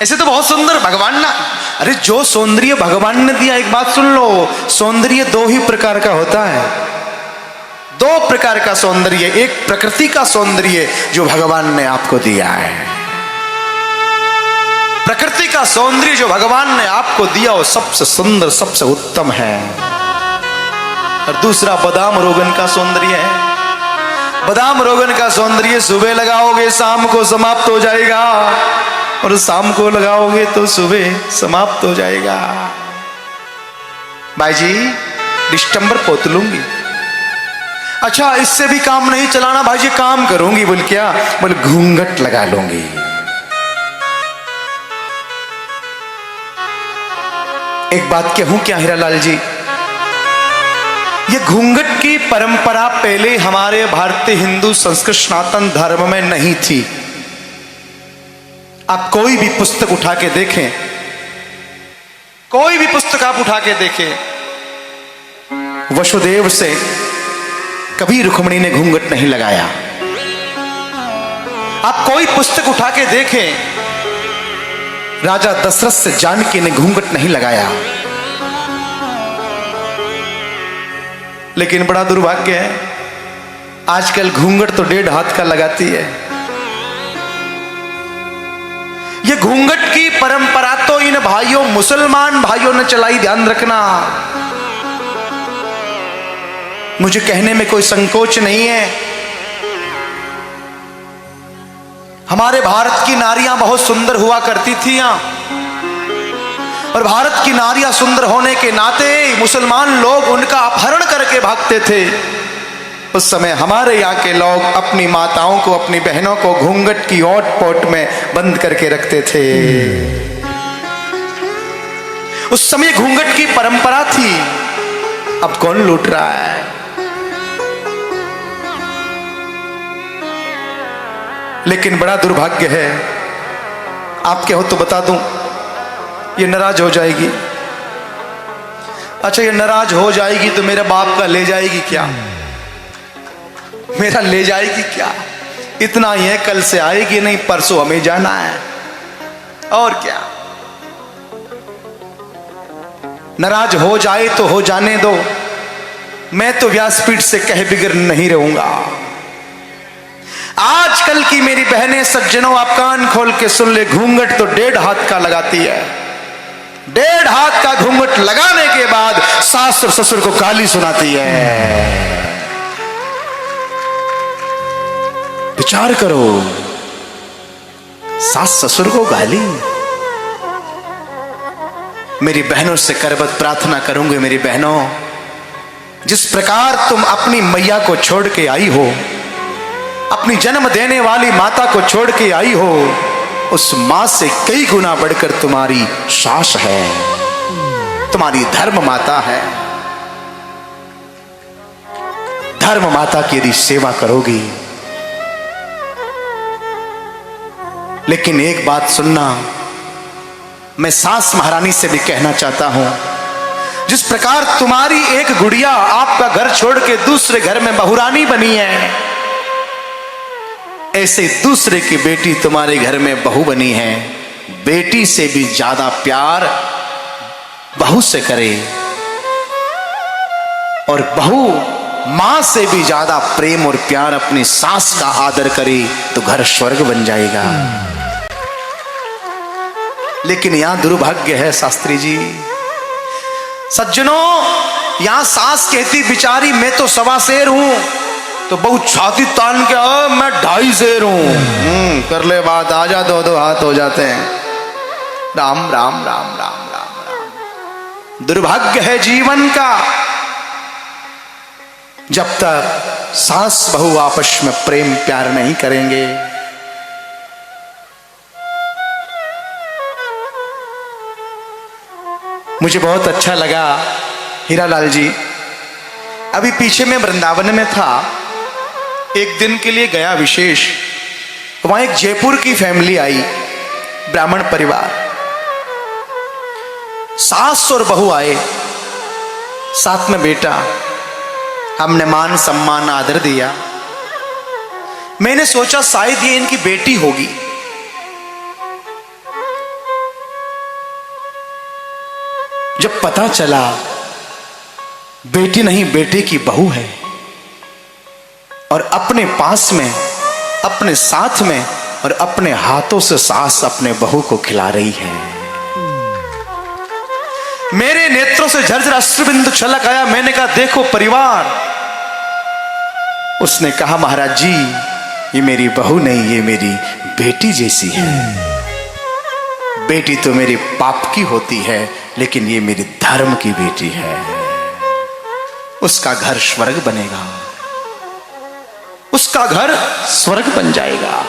ऐसे तो बहुत सुंदर भगवान ना, अरे जो सौंदर्य भगवान ने दिया, एक बात सुन लो, सौंदर्य दो ही प्रकार का होता है, दो प्रकार का सौंदर्य। एक प्रकृति का सौंदर्य जो भगवान ने आपको दिया है, प्रकृति का सौंदर्य जो भगवान ने आपको दिया वो सबसे सुंदर सबसे उत्तम है। और दूसरा बादाम रोगन का सौंदर्य है। बादाम रोगन का सौंदर्य सुबह लगाओगे शाम को समाप्त हो जाएगा, और शाम को लगाओगे तो सुबह समाप्त हो जाएगा। भाई जी डिस्टम्बर पोत लूंगी। अच्छा इससे भी काम नहीं चलाना भाई जी, काम करूंगी। बोल क्या? बोल घूंघट लगा लूंगी। एक बात कहूं क्या हीरालाल जी, ये घूंघट की परंपरा पहले हमारे भारतीय हिंदू संस्कृत सनातन धर्म में नहीं थी। आप कोई भी पुस्तक उठा के देखें, कोई भी पुस्तक आप उठा के देखें, वसुदेव से कभी रुक्मिणी ने घूंघट नहीं लगाया। आप कोई पुस्तक उठा के देखें, राजा दशरथ से जानकी ने घूंघट नहीं लगाया। लेकिन बड़ा दुर्भाग्य है, आजकल घूंघट तो 1.5 हाथ का लगाती है। ये घूंघट की परंपरा तो इन भाइयों मुसलमान भाइयों ने चलाई, ध्यान रखना। मुझे कहने में कोई संकोच नहीं है। हमारे भारत की नारियां बहुत सुंदर हुआ करती थी यहां, और भारत की नारियां सुंदर होने के नाते मुसलमान लोग उनका अपहरण करके भागते थे। उस समय हमारे यहाँ के लोग अपनी माताओं को, अपनी बहनों को घूंघट की ओट पोट में बंद करके रखते थे। उस समय घूंघट की परंपरा थी। अब कौन लूट रहा है? लेकिन बड़ा दुर्भाग्य है, आप क्या हो तो बता दूं, ये नाराज हो जाएगी। अच्छा ये नाराज हो जाएगी तो मेरे बाप का ले जाएगी क्या? मेरा ले जाएगी क्या? इतना ही है, कल से आएगी नहीं, परसों हमें जाना है, और क्या। नाराज हो जाए तो हो जाने दो, मैं तो व्यासपीठ से कह बिगड़ नहीं रहूंगा। आजकल की मेरी बहनें सज्जनों, आप कान खोल के सुन ले, घूंघट तो 1.5 हाथ का लगाती है। 1.5 हाथ का घूंघट लगाने के बाद सास और ससुर को गाली सुनाती है। विचार करो, सास ससुर को गाली। मेरी बहनों से करबद्ध प्रार्थना करूंगी, मेरी बहनों, जिस प्रकार तुम अपनी मैया को छोड़ के आई हो, अपनी जन्म देने वाली माता को छोड़ के आई हो, उस मां से कई गुना बढ़कर तुम्हारी सास है, तुम्हारी धर्म माता है। धर्म माता की यदि सेवा करोगी, लेकिन एक बात सुनना, मैं सास महारानी से भी कहना चाहता हूं, जिस प्रकार तुम्हारी एक गुड़िया आपका घर छोड़ के दूसरे घर में बहुरानी बनी है, ऐसे दूसरे की बेटी तुम्हारे घर में बहू बनी है। बेटी से भी ज्यादा प्यार बहू से करे, और बहू मां से भी ज्यादा प्रेम और प्यार अपनी सास का आदर करे तो घर स्वर्ग बन जाएगा। लेकिन यहां दुर्भाग्य है शास्त्री जी, सज्जनों, यहां सास कहती बिचारी मैं तो 1.25 शेर हूं, तो बहुत छाती तान के मैं 2.5 शेर हूं। कर ले बात, आजा 2-2 हाथ हो जाते हैं। राम राम राम राम राम राम। दुर्भाग्य है जीवन का, जब तक सास बहू आपस में प्रेम प्यार नहीं करेंगे। मुझे बहुत अच्छा लगा हीरालाल जी, अभी पीछे मैं वृंदावन में था, एक दिन के लिए गया विशेष, वहां एक जयपुर की फैमिली आई, ब्राह्मण परिवार, सास और बहू आए, साथ में बेटा। हमने मान सम्मान आदर दिया। मैंने सोचा शायद ये इनकी बेटी होगी, जब पता चला बेटी नहीं बेटे की बहू है और अपने पास में, अपने साथ में और अपने हाथों से सास अपने बहू को खिला रही है, मेरे नेत्रों से झरझर अश्रुबिंदु छलक आया। मैंने कहा देखो परिवार। उसने कहा महाराज जी ये मेरी बहू नहीं, ये मेरी बेटी जैसी है। बेटी तो मेरे पाप की होती है, लेकिन ये मेरी धर्म की बेटी है। उसका घर स्वर्ग बनेगा, उसका घर स्वर्ग बन जाएगा।